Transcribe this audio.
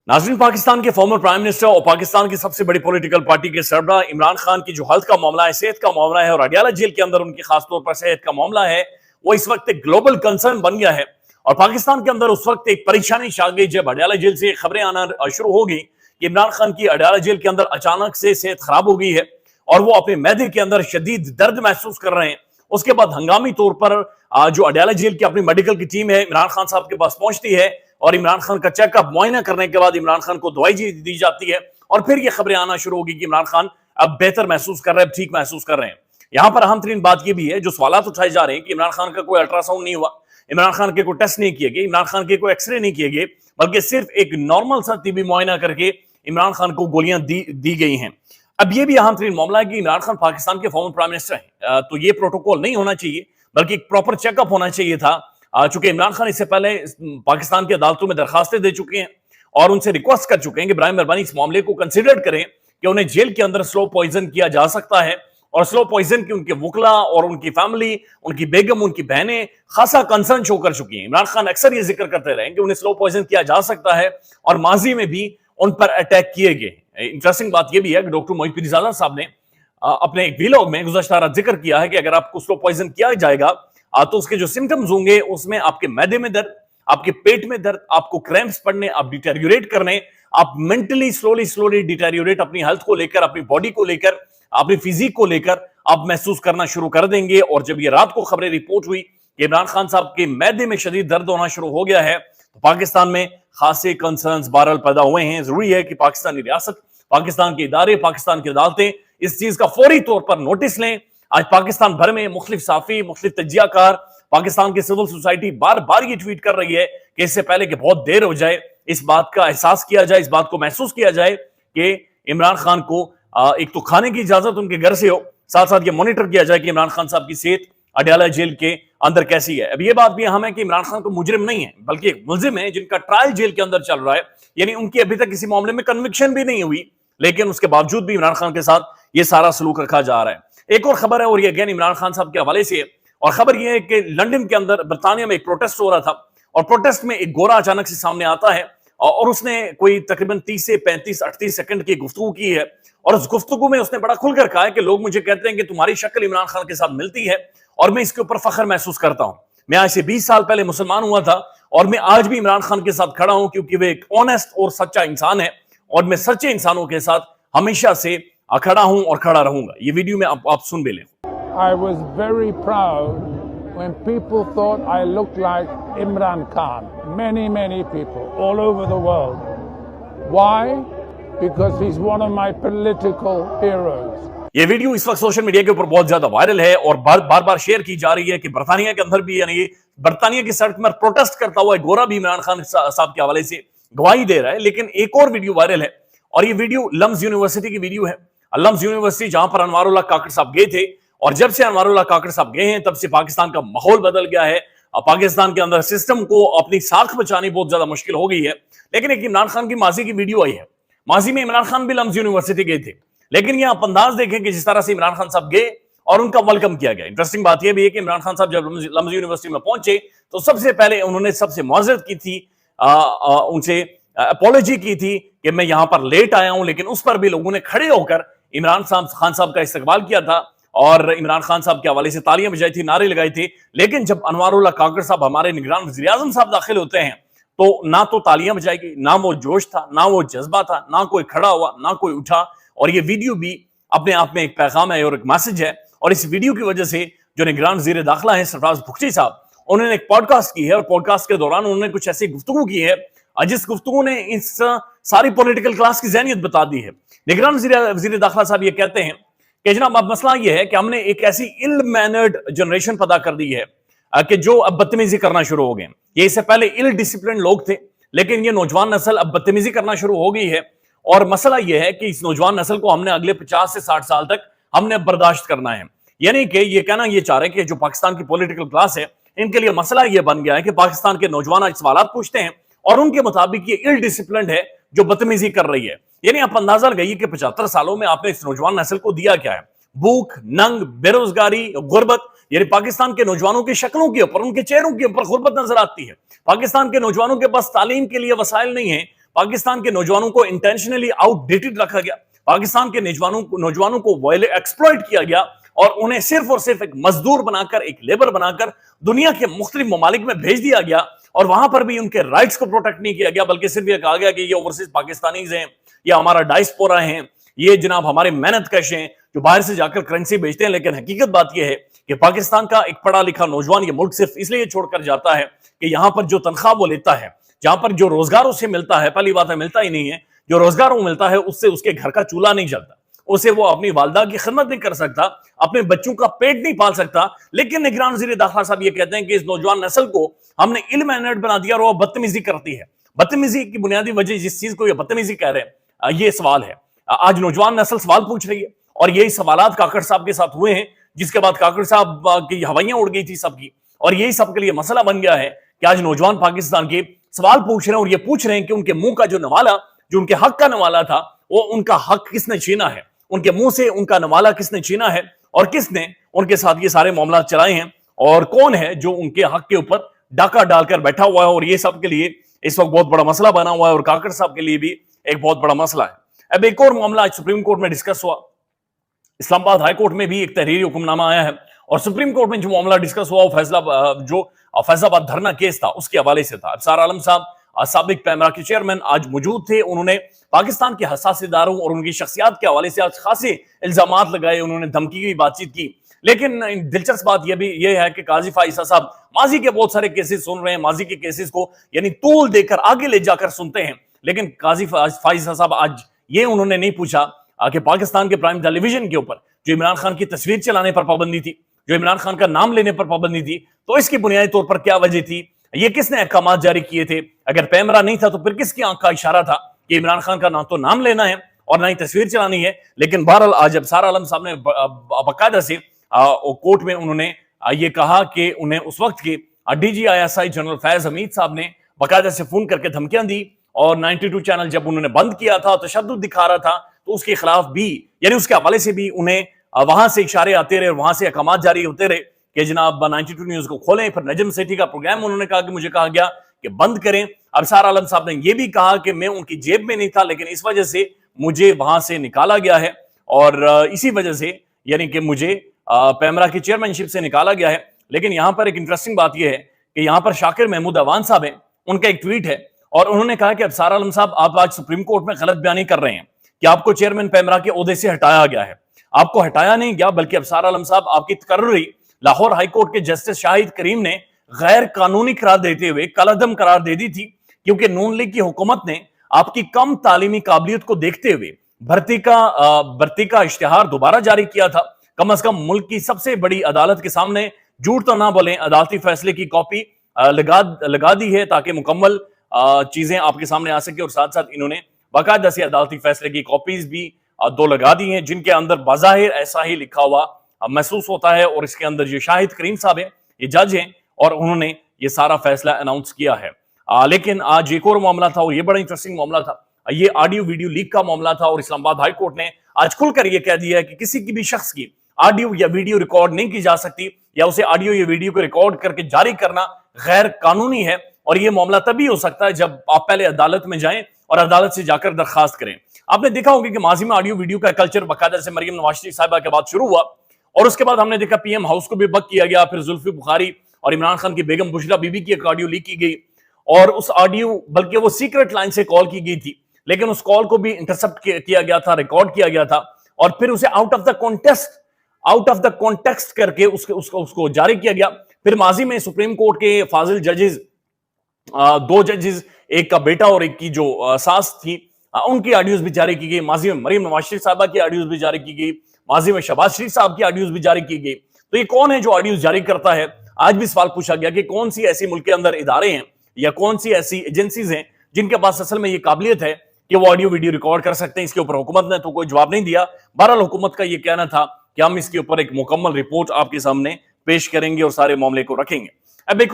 नाज़रीन, पाकिस्तान के former prime minister और पाकिस्तान की सबसे बड़ी पॉलिटिकल पार्टी के सरबराह इमरान खान की जो हेल्थ का मामला है, सेहत का मामला है और अडयाला जेल के अंदर उनकी खासतौर पर सेहत का मामला है, वो इस वक्त एक ग्लोबल कंसर्न बन गया है। और पाकिस्तान के अंदर उस वक्त एक परेशानी छा गई जब अडयाला जेल से खबरें आना शुरू हो गई कि इमरान खान की अडयाला जेल के अंदर अचानक से सेहत खराब हो गई है और वो अपने मैदे के अंदर शदीद दर्द महसूस कर रहे हैं। उसके बाद हंगामी तौर पर जो अडयाला जेल की अपनी मेडिकल की टीम है इमरान खान साहब के पास पहुंचती है और इमरान खान का चेकअप मुआयना करने के बाद इमरान खान को दवाई दी जाती है और फिर ये खबरें आना शुरू होगी कि इमरान खान अब बेहतर महसूस कर रहे हैं, ठीक महसूस कर रहे हैं। यहां पर अहम तरीन बात यह भी है, जो सवाल उठाए जा रहे हैं कि इमरान खान का कोई अल्ट्रासाउंड नहीं हुआ, इमरान खान के कोई टेस्ट नहीं किए गए, इमरान खान के कोई एक्सरे नहीं किए गए, बल्कि सिर्फ एक नॉर्मल सा टीबी मुआयना करके इमरान खान को गोलियां दी गई हैं। अब यह भी अहम तरीन मामला है कि इमरान खान पाकिस्तान के फॉर्मर प्राइम मिनिस्टर हैं, तो ये प्रोटोकॉल नहीं होना चाहिए, बल्कि एक प्रॉपर चेकअप होना चाहिए था। चूंकि इमरान खान इससे पहले पाकिस्तान की अदालतों में दरखास्तें दे चुके हैं और उनसे रिक्वेस्ट कर चुके हैं कि बराए मेहरबानी इस मामले को कंसिडर करें कि उन्हें जेल के अंदर स्लो पॉइजन किया जा सकता है। और स्लो पॉइजन की उनके वकला और उनकी फैमिली, उनकी बेगम, उनकी बहनें खासा कंसर्न शो कर चुकी हैं। इमरान खान अक्सर ये जिक्र करते रहे कि उन्हें स्लो पॉइजन किया जा सकता है और माजी में भी उन पर अटैक किए गए। इंटरेस्टिंग बात यह भी है कि डॉक्टर मोहित पीरजादा साहब ने अपने एक वीलॉग में गुज़श्ता रात जिक्र किया है कि अगर आपको स्लो पॉइजन किया जाएगा तो उसके जो सिम्टम्स होंगे उसमें आपके मैदे में दर्द, आपके पेट में दर्द, आपको क्रैम्प्स पड़ने, आप डिटेरियोरेट करने, आप मेंटली स्लोली डिटेरियोरेट अपनी हेल्थ को लेकर, अपनी बॉडी को लेकर, अपनी फिजिक को लेकर आप महसूस करना शुरू कर देंगे। और जब ये रात को खबरें रिपोर्ट हुई कि इमरान खान साहब के मैदे में शदीद दर्द होना शुरू हो गया है, तो पाकिस्तान में खासे कंसर्न्स बहरहाल पैदा हुए हैं। जरूरी है कि पाकिस्तानी रियासत, पाकिस्तान के इदारे, पाकिस्तान की अदालतें इस चीज का फौरी तौर पर नोटिस लें। आज पाकिस्तान भर में मुख्तलिफ साफी, मुख्तलिफ तजियाकार, पाकिस्तान की सिविल सोसाइटी बार बार ये ट्वीट कर रही है कि इससे पहले कि बहुत देर हो जाए, इस बात का एहसास किया जाए, इस बात को महसूस किया जाए कि इमरान खान को एक तो खाने की इजाजत उनके घर से हो, साथ साथ ये मॉनिटर किया जाए कि इमरान खान साहब की सेहत अडयाला जेल के अंदर कैसी है। अब ये बात भी अहम है कि इमरान खान को मुजरिम नहीं है, बल्कि एक मुलजिम है जिनका ट्रायल जेल के अंदर चल रहा है, यानी उनकी अभी तक किसी मामले में कन्विक्शन भी नहीं हुई, लेकिन उसके बावजूद भी इमरान खान के साथ ये सारा सलूक रखा जा रहा है। एक और खबर है और ये अगेन इमरान खान साहब के हवाले से है, और खबर ये है कि लंदन के अंदर बर्तानिया में एक प्रोटेस्ट हो रहा था और प्रोटेस्ट में एक गोरा अचानक से सामने आता है और उसने कोई तकरीबन 30 से 35-38 सेकंड की गुफ्तगू की है और उस गुफ्तगू में उसने बड़ा खुलकर कहा है कि लोग मुझे कहते हैं कि तुम्हारी शक्ल इमरान खान के साथ मिलती है और मैं इसके ऊपर फख्र महसूस करता हूं। मैं आज से 20 साल पहले मुसलमान हुआ था और मैं आज भी इमरान खान के साथ खड़ा हूं क्योंकि वे एक ऑनेस्ट और सच्चा इंसान है और मैं सच्चे इंसानों के साथ हमेशा से खड़ा हूं और खड़ा रहूंगा। ये वीडियो में आप सुन भी लें। I was very proud when people thought I looked like Imran Khan. Many people all over the world. Why? Because he's one of my political heroes. ये वीडियो इस वक्त सोशल मीडिया के ऊपर बहुत ज्यादा वायरल है और बार शेयर की जा रही है कि बर्तानिया के अंदर भी, यानी बर्तानिया की सड़क में प्रोटेस्ट करता हुआ गोरा भी इमरान खान साहब के हवाले से गवाही दे रहा है। लेकिन एक और वीडियो वायरल है और ये वीडियो लम्स यूनिवर्सिटी की वीडियो है। लम्स यूनिवर्सिटी जहां पर अनवारुल्लाह काकड़ साहब गए थे और जब से अनवारुल्लाह काकड़ साहब गए हैं तब से पाकिस्तान का माहौल बदल गया है। पाकिस्तान के अंदर सिस्टम को अपनी साख बचानी बहुत ज्यादा मुश्किल हो गई है। लेकिन एक इमरान खान की माजी की वीडियो आई है। माजी में इमरान खान भी लम्स यूनिवर्सिटी गए थे, लेकिन ये आप अंदाज देखें कि जिस तरह से इमरान खान साहब गए और उनका वेलकम किया गया। इंटरेस्टिंग बात यह भी है कि इमरान खान साहब जब लम्स यूनिवर्सिटी में पहुंचे तो सबसे पहले उन्होंने सबसे मुआज़रत की थी, उनसे अपॉलॉजी की थी कि मैं यहां पर लेट आया हूं, लेकिन उस पर भी लोगों ने खड़े होकर इमरान खान साहब का इस्तकबाल किया था और इमरान खान साहब के हवाले से तालियां बजाई थी, नारे लगाए थे। लेकिन जब अनवारुल्लाह काकड़ साहब, हमारे निगरान वज़ीर आज़म साहब दाखिल होते हैं तो ना तो तालियां बजाई गई, ना वो जोश था, ना वो जज्बा था, ना कोई खड़ा हुआ, ना कोई उठा। और ये वीडियो भी अपने आप में एक पैगाम है और एक मैसेज है। और इस वीडियो की वजह से जो निगरान वज़ीर दाखिला है सरफराज बुखची साहब, उन्होंने एक पॉडकास्ट की है और पॉडकास्ट के दौरान उन्होंने कुछ ऐसी गुफ्तगू की है जिस गुफ्तगू ने इस सारी पॉलिटिकल क्लास की ज़हनियत बता दी है। निगरान वज़ीर दाखिला साहब ये कहते हैं कि जनाब अब मसला ये है कि हमने एक ऐसी इल मैनर्ड जनरेशन पैदा कर दी है कि जो अब बदतमीजी करना शुरू हो गए। ये इससे पहले इल डिसिप्लिन लोग थे, लेकिन ये नौजवान नस्ल अब बदतमीजी करना शुरू हो गई है। और मसला यह है कि इस नौजवान नस्ल को हमने अगले 50 से 60 साल तक हमने बर्दाश्त करना है। यानी कि ये कहना ये चाह रहे हैं कि जो पाकिस्तान की पॉलिटिकल क्लास है, इनके लिए मसला ये बन गया है कि पाकिस्तान के नौजवान आज सवाल पूछते हैं और उनके मुताबिक ये इल डिसिप्लिन है जो बदतमीजी कर रही है। यानी आप अंदाजा लगाइए कि 75 सालों में आपने इस नौजवान नस्ल को दिया क्या है? भूख, नंग, बेरोजगारी, गुर्बत। यानी पाकिस्तान के नौजवानों की शक्लों के ऊपर, उनके चेहरों के ऊपर गुर्बत नजर आती है। पाकिस्तान के नौजवानों के पास तालीम के लिए वसाइल नहीं है, पाकिस्तान के नौजवानों को इंटेंशनली आउटडेटेड रखा गया, पाकिस्तान के नौजवानों को एक्सप्लॉइट किया गया और उन्हें सिर्फ और सिर्फ एक मजदूर बनाकर, एक लेबर बनाकर दुनिया के मुख्तलिफ ममालिक में भेज दिया गया और वहां पर भी उनके राइट्स को प्रोटेक्ट नहीं किया गया, बल्कि सिर्फ ये कहा गया कि ये ओवरसीज पाकिस्तानीज हैं, ये हमारा डायस्पोरा हैं, ये जनाब हमारे मेहनत कश हैं जो बाहर से जाकर करेंसी बेचते हैं। लेकिन हकीकत बात यह है कि पाकिस्तान का एक पढ़ा लिखा नौजवान ये मुल्क सिर्फ इसलिए छोड़कर जाता है कि यहां पर जो तनख्वाह वो लेता है, जहां पर जो रोजगार उसे मिलता है, पहली बात है मिलता ही नहीं है, जो रोजगार वो मिलता है उससे उसके घर का चूल्हा नहीं जलता, उसे वो अपनी वालदा की खिदमत नहीं कर सकता, अपने बच्चों का पेट नहीं पाल सकता। लेकिन निगरान वज़ीर दाखिला साहब ये कहते हैं कि इस नौजवान नस्ल को हमने इल्म एनर्ट बना दिया और वो बदतमीजी करती है। बदतमीजी की बुनियादी वजह जिस चीज को ये बदतमीजी कह रहे हैं, ये सवाल है। आज नौजवान नस्ल सवाल पूछ रही है और यही सवालात काकड़ साहब के साथ हुए हैं, जिसके बाद काकड़ साहब की हवाइयां उड़ गई थी सबकी, और यही सबके लिए मसला बन गया है कि आज नौजवान पाकिस्तान के सवाल पूछ रहे हैं और ये पूछ रहे हैं कि उनके मुंह का जो नवाला, जो उनके हक का नवाला था, वो उनका हक किसने छीना है, उनके मुंह से उनका नवाला किसने छीना है और किसने उनके साथ ये सारे मामला चलाए हैं और कौन है जो उनके हक के ऊपर डाका डालकर बैठा हुआ है। और ये सबके लिए इस वक्त बहुत बड़ा मसला बना हुआ है और काकड़ साहब के लिए भी एक बहुत बड़ा मसला है। अब एक और मामला आज सुप्रीम कोर्ट में डिस्कस हुआ, इस्लामाबाद हाई कोर्ट में भी एक तहरीरी हुक्मनामा आया है और सुप्रीम कोर्ट में जो मामला डिस्कस हुआ वो फैसलाबाद धरना केस था उसके हवाले से था। अफसार आलम साहब साबिक पैमरा के चेयरमैन आज मौजूद थे, उन्होंने पाकिस्तान के हसास इदारों और उनकी शख्सियत के हवाले से आज खासे इल्जामात लगाए, उन्होंने धमकी की बातचीत की। लेकिन दिलचस्प बात यह है कि काजी फाइजा साहब माजी के बहुत सारे केसेस सुन रहे हैं, माजी के केसेस को यानी तूल देकर आगे ले जाकर सुनते हैं, लेकिन काजी फाइजा साहब आज ये उन्होंने नहीं पूछा कि पाकिस्तान के प्राइम टेलीविजन के ऊपर जो इमरान खान की तस्वीर चलाने पर पाबंदी थी, जो इमरान खान का नाम लेने पर पाबंदी थी, तो इसकी बुनियादी तौर पर क्या वजह थी, ये किसने अहकाम जारी किए थे, अगर पैमरा नहीं था तो फिर किसकी आंख का इशारा था कि इमरान खान का ना तो नाम लेना है और ना ही तस्वीर चलानी है। लेकिन बहरहाल आज अफसार आलम साहब ने बाकायदा से कोर्ट में उन्होंने ये कहा कि उन्हें उस वक्त के DGISI जनरल फैज हमीद साहब ने बाकायदा से फोन करके धमकियां दी और 92 चैनल जब उन्होंने बंद किया था, तशद्दुद दिखा रहा था, तो उसके खिलाफ भी यानी उसके हवाले से भी उन्हें वहां से इशारे आते रहे, वहां से अहकाम जारी होते रहे कि जनाब 92 न्यूज को खोलें। फिर नजम सेठी का प्रोग्राम उन्होंने कहा कि मुझे कहा गया कि बंद करें। अफसार आलम साहब ने यह भी कहा कि मैं उनकी जेब में नहीं था, लेकिन इस वजह से मुझे वहां से निकाला गया है और इसी वजह से यानी कि मुझे पैमरा की चेयरमैनशिप से निकाला गया है। लेकिन यहां पर एक इंटरेस्टिंग बात यह है कि यहां पर शाकिर महमूद अवान साहब हैं, उनका एक ट्वीट है और उन्होंने कहा कि अफसार आलम साहब आप आज सुप्रीम कोर्ट में गलत बयानी कर रहे हैं कि आपको चेयरमैन पैमरा के ओहदे से हटाया गया है। आपको हटाया नहीं गया, बल्कि अफसार आलम साहब आपकी तकर्री लाहौर हाई कोर्ट के जस्टिस शाहिद करीम ने गैर कानूनी करार देते हुए कलअदम करार दे दी थी, क्योंकि नून लीग की हुकूमत ने आपकी कम तालीमी काबिलियत को देखते हुए भर्ती का इश्तिहार दोबारा जारी किया था। कम से कम मुल्क की सबसे बड़ी अदालत के सामने झूठ तो ना बोलें, अदालती फैसले की कॉपी लगा दी है ताकि मुकम्मल चीजें आपके सामने आ सके और साथ साथ इन्होंने बाकायदा से अदालती फैसले की कॉपीज भी 2 लगा दी हैं, जिनके अंदर बाज़ाहिर ऐसा ही लिखा हुआ महसूस होता है और इसके अंदर ये शाहिद करीम साहब हैं, ये जज हैं और उन्होंने ये सारा फैसला अनाउंस किया है। लेकिन आज एक और मामला था और ये बड़ा इंटरेस्टिंग मामला था, ये ऑडियो वीडियो लीक का मामला था और इस्लामाबाद हाई कोर्ट ने आज खुलकर ये कह दिया है कि किसी की भी शख्स की ऑडियो या वीडियो रिकॉर्ड नहीं की जा सकती या उसे ऑडियो या वीडियो को रिकॉर्ड करके जारी करना गैर कानूनी है। और ये मामला तभी हो सकता है जब आप पहले अदालत में जाएं और अदालत से जाकर दरखास्त करें। आपने देखा होगा कि माजी में ऑडियो वीडियो का कल्चर बाकायदा से मरियम नवाज शरीफ साहिबा के बाद शुरू हुआ और उसके बाद हमने देखा पीएम हाउस को भी बक किया गया, फिर जुल्फी बुखारी और इमरान खान की बेगम बुशरा बीबी की एक ऑडियो लीक की गई और उस ऑडियो बल्कि वो सीक्रेट लाइन से कॉल की गई थी, लेकिन उस कॉल को भी इंटरसेप्ट किया गया था, रिकॉर्ड किया गया था और फिर उसे आउट ऑफ द कॉन्टेक्स्ट करके उसको जारी किया गया। फिर माजी में सुप्रीम कोर्ट के फाजिल जजेस, 2 जजेस, एक का बेटा और एक की जो सास थी, उनकी ऑडियोज भी जारी की गई। माजी में मरियम नवाज शरीफ साहबा की ऑडियोज भी जारी की गई, माजी में शहबाज शरीफ साहब की ऑडियोज भी जारी की गई। तो ये कौन है जो ऑडियोज जारी करता है? आज भी सवाल पूछा गया कि कौन सी ऐसी मुल्क के अंदर इदारे हैं या कौन सी ऐसी एजेंसीज हैं जिनके पास असल में ये काबिलियत है कि वो ऑडियो वीडियो रिकॉर्ड कर सकते हैं। इसके ऊपर हुकूमत ने तो कोई जवाब नहीं दिया। बहरहाल हुकूमत का ये कहना था कि हम इसके ऊपर एक मुकम्मल रिपोर्ट आपके सामने पेश करेंगे और सारे मामले को रखेंगे। अब एक